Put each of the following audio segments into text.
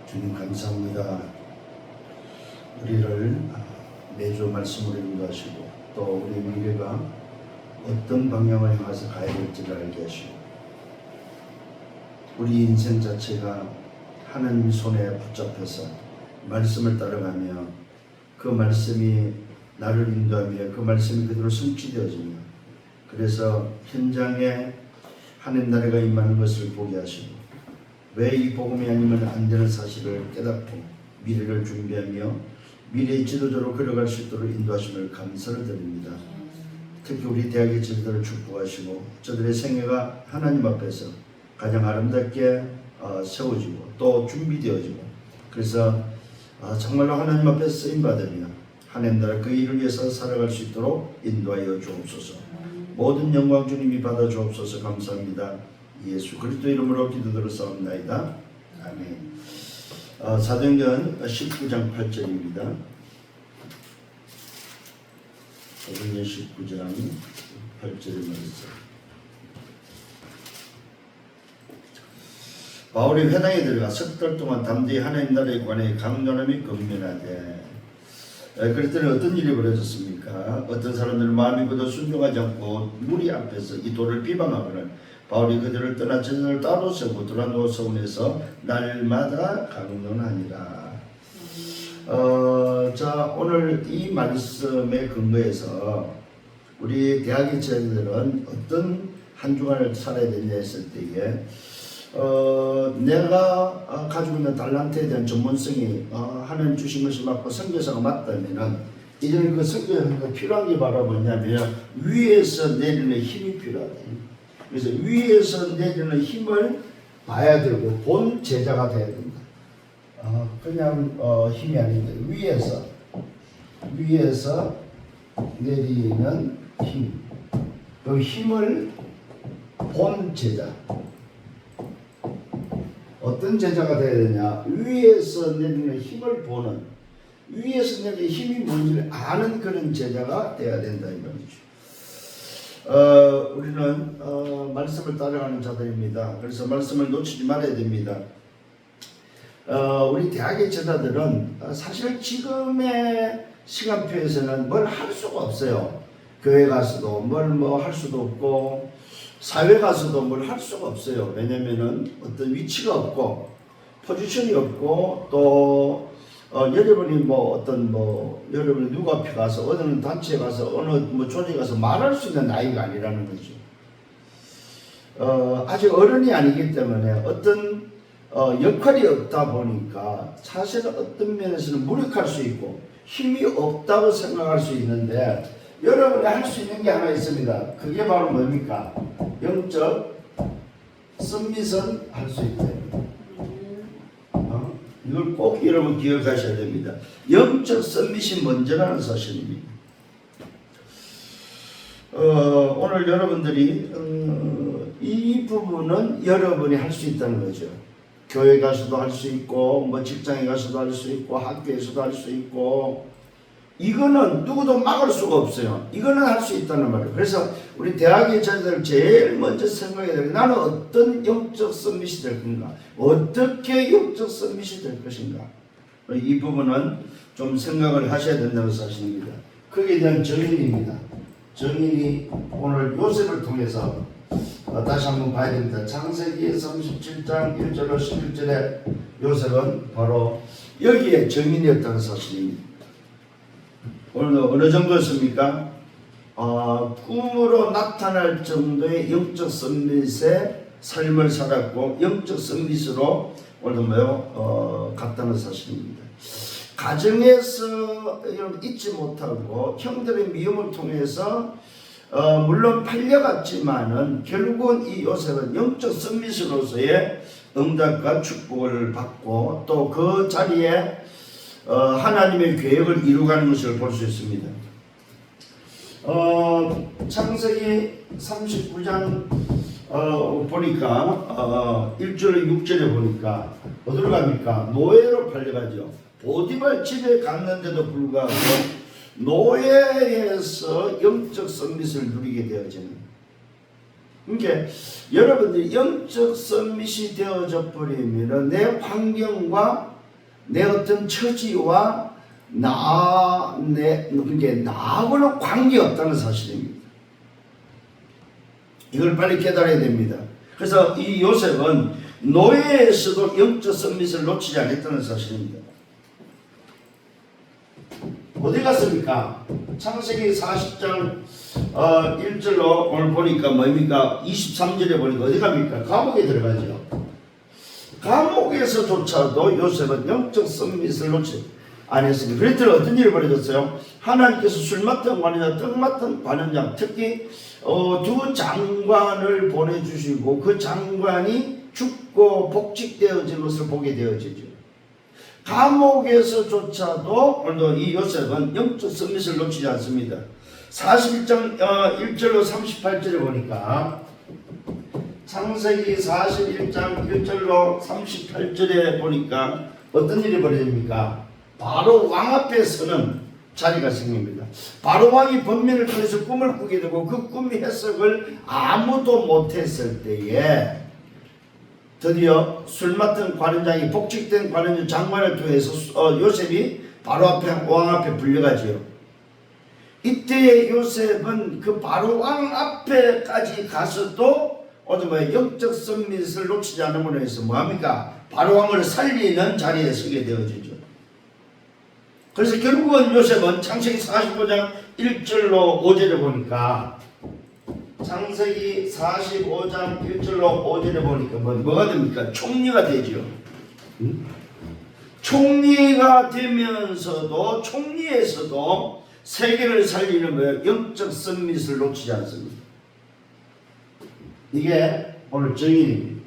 주님 감사합니다. 우리를 매주 말씀으로 인도하시고 또 우리 미래가 어떤 방향을 향해서 가야 될지를 알게 하시고 우리 인생 자체가 하나님 손에 붙잡혀서 말씀을 따라가며 그 말씀이 나를 인도하며 그 말씀이 그대로 성취되어지며 그래서 현장에 하나님 나라가 임하는 것을 보게 하시고 왜 이 복음이 아니면 안 되는 사실을 깨닫고 미래를 준비하며 미래의 지도자로 걸어갈 수 있도록 인도하심을 감사를 드립니다. 특히 우리 대학의 지도자를 축복하시고 저들의 생애가 하나님 앞에서 가장 아름답게 세워지고 또 준비되어지고 그래서 정말로 하나님 앞에 쓰임받으며 하나님 나라 그 일을 위해서 살아갈 수 있도록 인도하여 주옵소서. 모든 영광 주님이 받아 주옵소서. 감사합니다. 예수 그리스도 이름으로 기도드렸사옵나이다. 아멘. 사도행전 19장 8절입니다. 사도행전 19장 8절의 말씀. 바울이 회당에 들어가 석 달 동안 담대히 하나님 나라에 관해 강론하며 권면하되 그랬더니 어떤 일이 벌어졌습니까? 어떤 사람들은 마음이 굳어 순종하지 않고 무리 앞에서 이 돌을 비방하거늘 바울이 그들을 떠나 제자를 따로 세우고 두란노 서원에서 날마다 강론하니라. 자 오늘 이 말씀에 근거해서 우리 대학의 제자들은 어떤 한 주간을 살아야 되냐 했을 때에 내가 가지고 있는 달란트에 대한 전문성이 하나님 주신 것이 맞고 선교사가 맞다면은 이제는 그 선교사가 필요한 게 바로 뭐냐면 위에서 내리는 힘이 필요하다. 그래서 위에서 내리는 힘을 봐야 되고 본 제자가 돼야 된다. 그냥 힘이 아닌데 위에서 내리는 힘. 그 힘을 본 제자. 어떤 제자가 되어야 되냐? 위에서 내리는 힘을 보는, 위에서 내리는 힘이 뭔지를 아는 그런 제자가 되어야 된다 이 말이죠. 우리는 말씀을 따라가는 자들입니다. 그래서 말씀을 놓치지 말아야 됩니다. 우리 대학의 제자들은 사실 지금의 시간표에서는 뭘 할 수가 없어요. 교회 가서도 뭘 할 수도 없고 사회 가서도 뭘 할 수가 없어요. 왜냐면은 어떤 위치가 없고 포지션이 없고 또 여러분이 여러분이 누구 앞에 가서 어느 단체에 가서 어느 조직에 가서 말할 수 있는 나이가 아니라는 거죠. 아직 어른이 아니기 때문에 어떤 역할이 없다 보니까 사실은 어떤 면에서는 무력할 수 있고 힘이 없다고 생각할 수 있는데 여러분이 할 수 있는 게 하나 있습니다. 그게 바로 뭡니까? 영적 서밋은 할 수 있다. 이걸 꼭 여러분 기억하셔야 됩니다. 영적 서밋이 먼저라는 사실입니다. 오늘 여러분들이 이 부분은 여러분이 할 수 있다는 거죠. 교회 가서도 할 수 있고 직장에 가서도 할 수 있고 학교에서도 할 수 있고 이거는 누구도 막을 수가 없어요. 이거는 할 수 있다는 말이에요. 그래서 우리 대학의 자녀들 제일 먼저 생각해야 돼요. 나는 어떤 영적 서밋이 될 건가? 어떻게 영적 서밋이 될 것인가? 이 부분은 좀 생각을 하셔야 된다는 사실입니다. 거기에 대한 정의입니다. 정의는 오늘 요셉을 통해서 다시 한번 봐야 됩니다. 창세기 37장 1절로 11절에 요셉은 바로 여기에 정인이었다는 사실입니다. 오늘도 어느 정도였습니까? 꿈으로 나타날 정도의 영적 서밋의 삶을 살았고 영적 서밋으로 오늘도 갔다는 사실입니다. 가정에서 여러분 잊지 못하고 형들의 미움을 통해서 물론 팔려갔지만은 결국은 이 요셉은 영적 서밋으로서의 응답과 축복을 받고 또 그 자리에 하나님의 계획을 이루가는 것을 볼 수 있습니다. 창세기 39장 보니까 1절에 6절에 보니까 어디로 갑니까? 노예로 팔려가죠. 보디발 집에 갔는데도 불구하고 노예에서 영적 서밋을 누리게 되어지는. 그러니까 여러분들이 영적 서밋이 되어져 버리면 내 환경과 내 어떤 처지와 나하고는 관계없다는 사실입니다. 이걸 빨리 깨달아야 됩니다. 그래서 이 요셉은 노예에서도 영적 서밋을 놓치지 않았다는 사실입니다. 어디 갔습니까? 창세기 40장 1절로 오늘 보니까 뭡니까? 23절에 보니까 어디 갑니까? 감옥에 들어가죠. 감옥에서조차도 요셉은 영적 서밋을 놓치지 않았습니다. 그랬더니 어떤 일이 벌어졌어요? 하나님께서 술 맡은 관원장, 떡 맡은 관원장, 특히 두 장관을 보내주시고 그 장관이 죽고 복직되어진 것을 보게 되어지죠. 감옥에서조차도 오늘도 이 요셉은 영적 서밋을 놓치지 않습니다. 41장 1절로 38절에 보니까 창세기 41장 1절로 38절에 보니까 어떤 일이 벌어집니까? 바로 왕 앞에서는 자리가 생깁니다. 바로 왕이 번민을 통해서 꿈을 꾸게 되고 그 꿈의 해석을 아무도 못했을 때에 드디어 술 맡은 관원장이 복직된 관원장 장관을 통해서 요셉이 바로 앞에 왕 앞에 불려가지요. 이때 요셉은 그 바로 왕 앞에까지 가서도 영적 서밋을 놓치지 않음으로 해서 뭐합니까? 바로 왕을 살리는 자리에 서게 되어지죠. 그래서 결국은 요셉은 창세기 45장 1절로 5절에 보니까 창세기 45장 1절로 5절에 보니까 뭐가 됩니까? 총리가 되죠. 총리가 되면서도 총리에서도 세계를 살리는 영적 서밋을 놓치지 않습니다. 이게 오늘 정의입니다.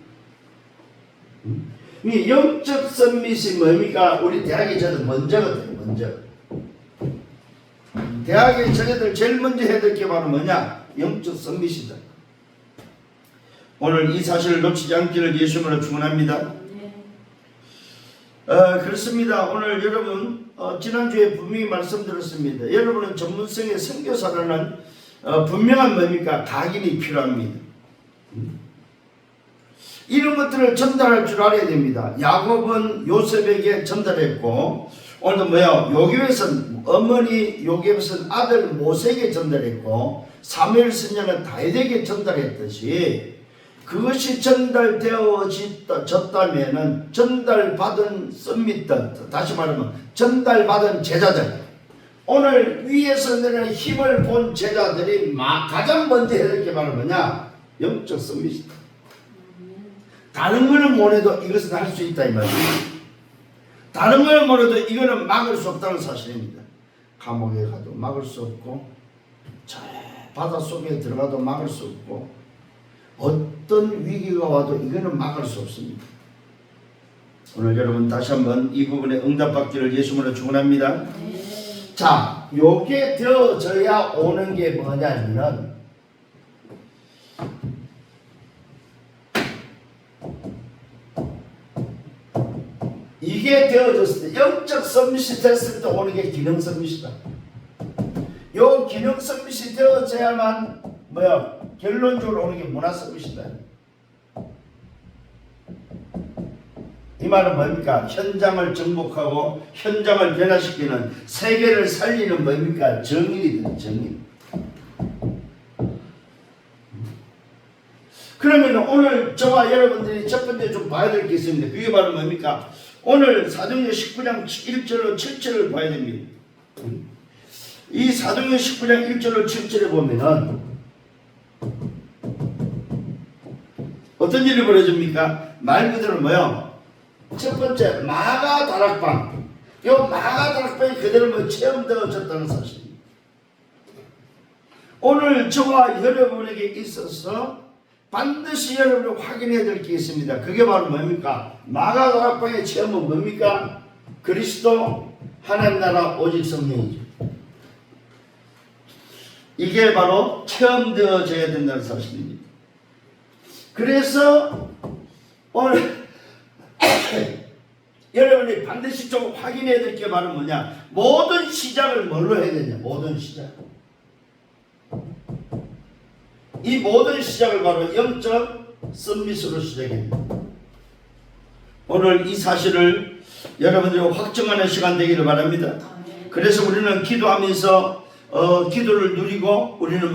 이 영적 서밋이 뭡니까? 우리 대학의 저들 먼저거든요. 먼저 대학의 저희들 제일 먼저 해야 될 게 바로 뭐냐? 영적 서밋이다. 오늘 이 사실을 놓치지 않기를 예수님으로 축원합니다. 그렇습니다. 오늘 여러분 지난주에 분명히 말씀드렸습니다. 여러분은 전문성의 선교사라는 분명한 뭡니까? 각인이 필요합니다. 이런 것들을 전달할 줄 알아야 됩니다. 야곱은 요셉에게 전달했고 오늘도 요셉은 어머니 요셉은 아들 모세에게 전달했고 사무엘 선녀는 다윗에게 전달했듯이 그것이 전달되어졌다면 전달받은 서밋들, 다시 말하면 전달받은 제자들, 오늘 위에서 내리는 힘을 본 제자들이 가장 먼저 해야 될 게 바로 뭐냐? 영적 서밋이다. 다른 거는 못해도 이것은 할 수 있다 이 말이에요. 다른 거는 못해도 이거는 막을 수 없다는 사실입니다. 감옥에 가도 막을 수 없고 저 바닷속에 들어가도 막을 수 없고 어떤 위기가 와도 이거는 막을 수 없습니다. 오늘 여러분 다시 한번 이 부분에 응답받기를 예수님으로 축원합니다. 자, 요게 되어져야 오는 게 뭐냐면 이게 되어졌을 때 영적 서밋이 됐을 때 오는 게 기능 서밋이다. 요 기능 서밋이 되어져야만 결론적으로 오는 게 문화 서밋이다. 이 말은 뭡니까? 현장을 정복하고 현장을 변화시키는 세계를 살리는 뭡니까? 정의이든 정의. 그러면 오늘 저와 여러분들이 첫 번째 좀 봐야 될 게 있습니다. 그게 바로 뭡니까? 오늘 사도행전 19장 1절로 7절을 봐야 됩니다. 이 사도행전 19장 1절로 7절에 보면은 어떤 일이 벌어집니까? 말 그대로 첫 번째 마가 다락방. 이 마가 다락방이 그대로 체험되어졌다는 사실입니다. 오늘 저와 여러분에게 있어서 반드시 여러분이 확인해야 될 게 있습니다. 그게 바로 뭡니까? 마가 다락방의 체험은 뭡니까? 그리스도, 하나님 나라, 오직 성령이죠. 이게 바로 체험되어져야 된다는 사실입니다. 그래서 오늘 여러분이 반드시 좀 확인해야 될 게 바로 뭐냐? 모든 시작을 뭘로 해야 되냐? 모든 시작. 이 모든 시작을 바로 영적 서밋으로 시작합니다. 오늘 이 사실을 여러분들이 확정하는 시간 되기를 바랍니다. 그래서 우리는 기도하면서 기도를 누리고 우리는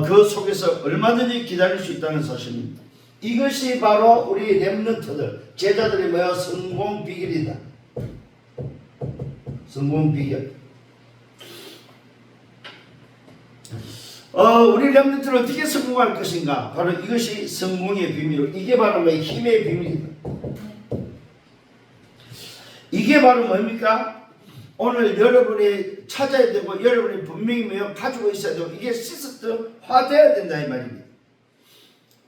그 속에서 얼마든지 기다릴 수 있다는 사실입니다. 이것이 바로 우리 렘넌트들 제자들의 성공 비결이다. 성공 비결. 우리 렘넌트는 어떻게 성공할 것인가? 바로 이것이 성공의 비밀이고 이게 바로 힘의 비밀이다. 이게 바로 뭡니까? 오늘 여러분이 찾아야 되고 여러분이 분명히 가지고 있어야 되고 이게 시스템화되어야 된다 이 말입니다.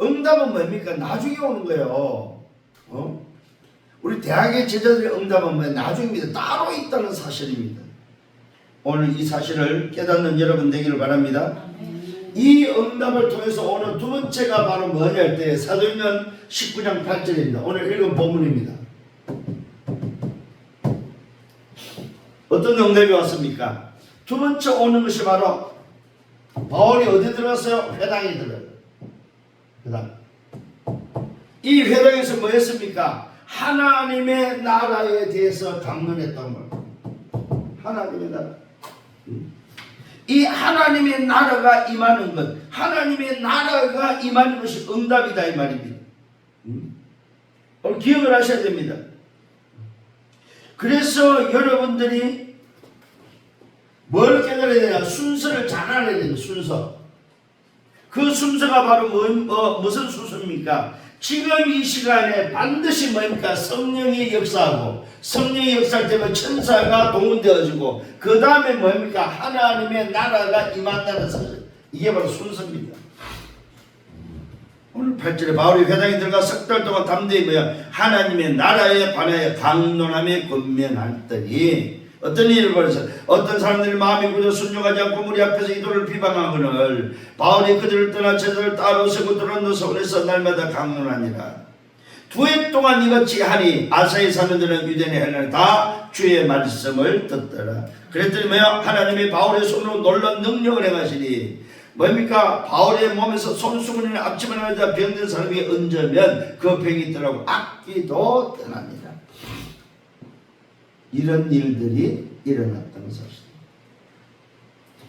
응답은 뭡니까? 나중에 오는 거예요. 우리 대학의 제자들의 응답은 나중입니다. 따로 있다는 사실입니다. 오늘 이 사실을 깨닫는 여러분 되기를 바랍니다. 이 응답을 통해서 오늘 두 번째가 바로 뭐냐 할 때 사도행전 19장 8절입니다. 오늘 읽은 본문입니다. 어떤 응답이 왔습니까? 두 번째 오는 것이 바로 바울이 어디 들어갔어요? 회당에 들어갔어요. 회당. 이 회당에서 뭐 했습니까? 하나님의 나라에 대해서 강론했단 말이에요. 하나님의 나라. 이 하나님의 나라가 임하는 것, 하나님의 나라가 임하는 것이 응답이다 이 말입니다. 오늘 기억을 하셔야 됩니다. 그래서 여러분들이 뭘 깨달아야 되냐? 순서를 잘 알아야 됩니다. 순서. 그 순서가 바로 무슨 순서입니까? 지금 이 시간에 반드시 뭡니까? 성령이 역사하고 성령이 역사할 때면 천사가 동원되어지고 그 다음에 뭡니까? 하나님의 나라가 임한다는 사실. 이게 바로 순서입니다. 오늘 8절에 바울이 회당에 들어가 석 달 동안 담대히 하나님의 나라에 관하여 강론함에 권면했더니 어떤 일을 벌여서 어떤 사람들이 마음이 굳어 순종하지 않고 무리 앞에서 이도를 비방하거늘 바울이 그들을 떠나 제자를 따로 세고 들어놓는 서울에서 날마다 강론하니라. 2해 동안 이같이 하니 아사히 사람들은 유대인 헬라는 다 주의 말씀을 듣더라. 그랬더니 하나님이 바울의 손으로 놀라운 능력을 행하시니 뭡니까? 바울의 몸에서 손수건이나 앞치마를 하자 병든 사람이 얹으면 그 병이 떠나고 악기도 떠납니다. 이런 일들이 일어났다는 사실.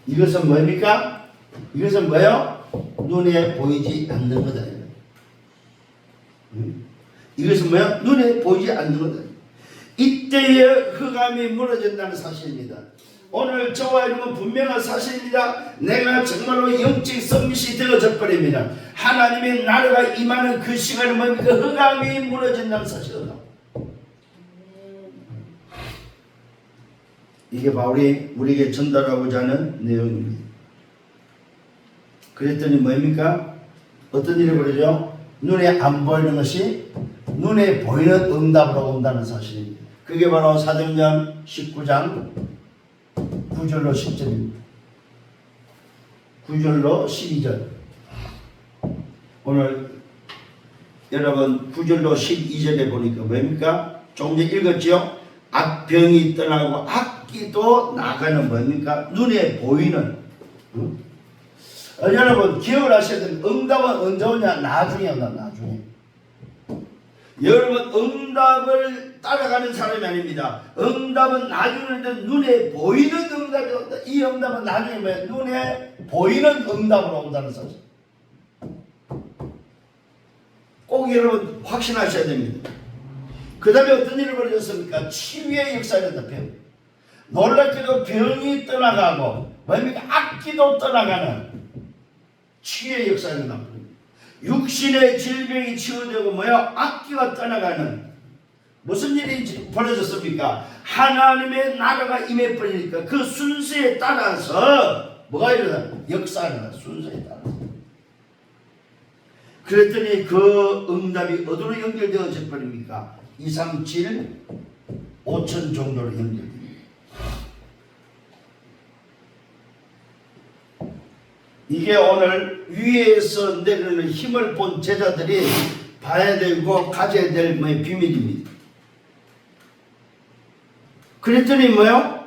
이것은 뭡니까? 이것은 뭐예요? 눈에 보이지 않는 거다. 이것은 뭐야? 눈에 보이지 않는 거다. 이때에 흑암이 무너진다는 사실입니다. 오늘 저와 여러분 분명한 사실입니다. 내가 정말로 영적 성밋이 되어져 버립니다. 하나님의 나라가 임하는 그 시간은 뭡니까? 흑암이 무너진다는 사실입니다. 이게 바울이 우리에게 전달하고자 하는 내용입니다. 그랬더니 뭡니까? 어떤 일이 벌어져? 눈에 안 보이는 것이 눈에 보이는 응답으로 온다는 사실입니다. 그게 바로 사도행전 19장 9절로 10절입니다. 9절로 12절. 오늘 여러분 9절로 12절에 보니까 뭡니까? 조금 전에 읽었죠? 악병이 떠나고 악기도 나가는 뭡니까? 눈에 보이는. 여러분 기억을 하셔야 됩니다. 응답은 언제 오냐? 나중에 온다. 나중에. 여러분 응답을 따라가는 사람이 아닙니다. 응답은 나중에 눈에 보이는 응답이 온다. 이 응답은 나중에 뭐야? 눈에 보이는 응답으로 온다는 사실. 꼭 여러분 확신하셔야 됩니다. 그 다음에 어떤 일을 벌어졌습니까? 치유의 역사가 된다. 병. 놀랍게도 병이 떠나가고 뭡니까? 악기도 떠나가는 치유의 역사가 된다. 육신의 질병이 치유되고 뭐야? 악기가 떠나가는 무슨 일이 벌어졌습니까? 하나님의 나라가 임해버리니까 그 순서에 따라서 뭐가 일어나? 역사가 일어나. 순서에 따라서. 그랬더니 그 응답이 어디로 연결되어져 버립니까? 2, 3, 7, 5천 정도로 연결됩니다. 이게 오늘 위에서 내리는 힘을 본 제자들이 봐야 되고 가져야 될 비밀입니다. 그랬더니 뭐요?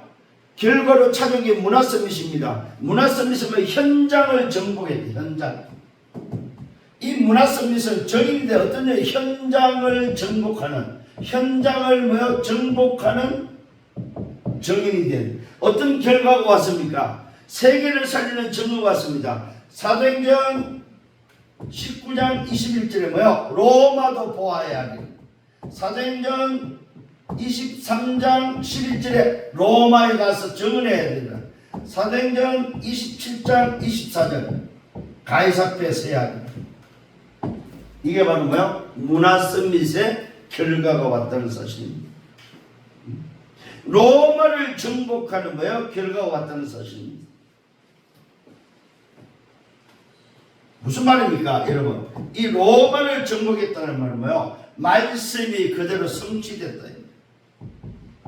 결과로 찾은 게 문화서밋입니다. 문화서밋은 현장을 정복했대. 현장. 이 문화 서밋은 정인인데 어떤 현장을 정복하는, 현장을 정복하는 정인이 된 어떤 결과가 왔습니까? 세계를 살리는 증거가 왔습니다. 사도행전 19장 21절에 로마도 보아야 하리. 사도행전 23장 11절에 로마에 가서 증언해야 된다. 사도행전 27장 24절 가이사랴에 서야 한다. 이게 바로 문화 서밋의 결과가 왔다는 사실입니다. 로마를 정복하는 결과가 왔다는 사실입니다. 무슨 말입니까, 여러분? 이 로마를 정복했다는 말은 말씀이 그대로 성취됐다.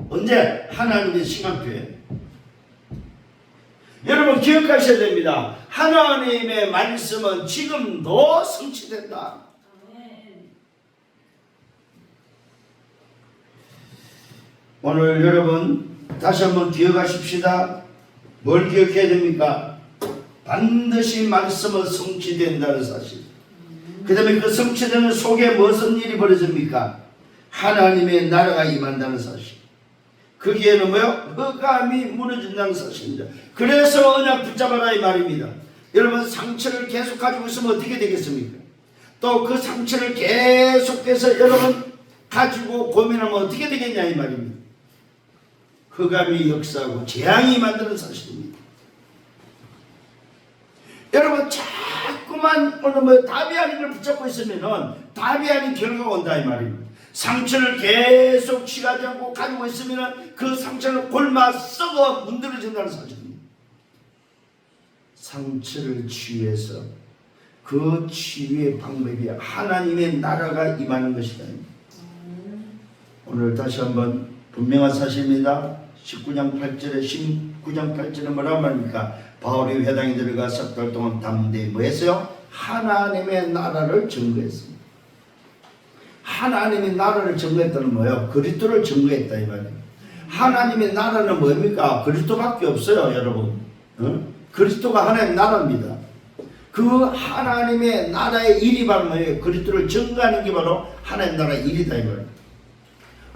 언제? 하나님의 시간표에. 여러분 기억하셔야 됩니다. 하나님의 말씀은 지금도 성취된다. 오늘 여러분 다시 한번 기억하십시다. 뭘 기억해야 됩니까? 반드시 말씀은 성취된다는 사실. 그 다음에 그 성취되는 속에 무슨 일이 벌어집니까? 하나님의 나라가 임한다는 사실. 거기에는 흑암이 무너진다는 사실입니다. 그래서 언약 붙잡아라 이 말입니다. 여러분 상처를 계속 가지고 있으면 어떻게 되겠습니까? 또 그 상처를 계속해서 여러분 가지고 고민하면 어떻게 되겠냐 이 말입니다. 흑암이 역사하고 재앙이 만드는 사실입니다. 여러분 자꾸만 오늘 답이 아닌 걸 붙잡고 있으면은 답이 아닌 결과가 온다 이 말입니다. 상처를 계속 취하지 않고 가지고 있으면은 그 상처는 골마 썩어 문드러진다는 사실입니다. 상처를 치유해서 그 치유의 방법이 하나님의 나라가 임하는 것이다. 오늘 다시 한번 분명한 사실입니다. 19장 8절에 뭐라고 말합니까? 바울이 회당에 들어가 석 달 동안 담대히 했어요? 하나님의 나라를 증거했습니다. 하나님의 나라를 증거했다는 그리스도를 증거했다 이 말이에요. 하나님의 나라는 뭡니까? 그리스도밖에 없어요, 여러분. 그리스도가 하나님의 나라입니다. 그 하나님의 나라의 일이 바로 그리스도를 증거하는 게 바로 하나님의 나라의 일이다 이 말이에요.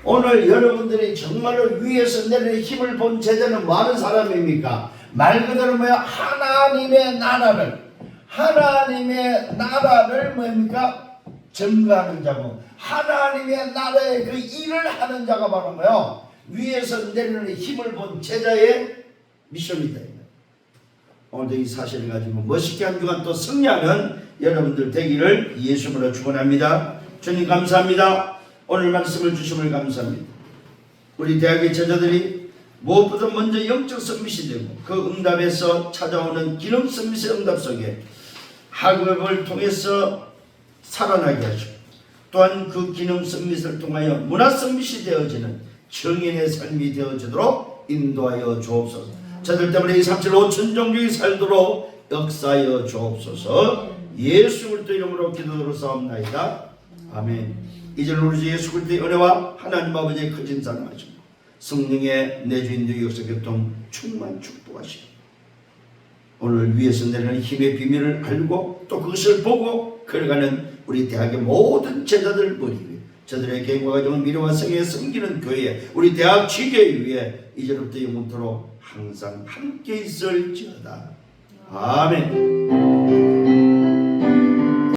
오늘 여러분들이 정말로 위에서 내리는 힘을 본 제자는 뭐하는 사람입니까? 말 그대로 하나님의 나라를 뭡니까? 증거하는 자고 하나님의 나라의 그 일을 하는 자가 바로 위에서 내리는 힘을 본 제자의 미션이다. 오늘도 이 사실을 가지고 멋있게 한 주간 또 승리하는 여러분들 되기를 예수님으로 축원합니다. 주님 감사합니다. 오늘 말씀을 주심을 감사합니다. 우리 대학의 제자들이 무엇보다 먼저 영적 서밋이 되고 그 응답에서 찾아오는 기능 서밋의 응답 속에 학업을 통해서 살아나게 하시고 또한 그 기능 서밋을 통하여 문화 서밋이 되어지는 정인의 삶이 되어지도록 인도하여 주옵소서. 저들 때문에 이 3.5천 종족이 살도록 역사하여 주옵소서. 예수 그리스도 이름으로 기도드렸사옵나이다. 아멘. 이제 우리 주 예수 그리스도의 은혜와 하나님 아버지의 크신 사랑하시고 성령의 내주인도 역사 교통 충만 축복하시고 오늘 위에서 내리는 힘의 비밀을 알고 또 그것을 보고 걸어가는 우리 대학의 모든 제자들 머리 위에 저들의 개인과 가정을 미래와 생애에 섬기는 교회 우리 대학 지교회 위에 이제부터 영원토록 항상 함께 있을지어다. 아멘.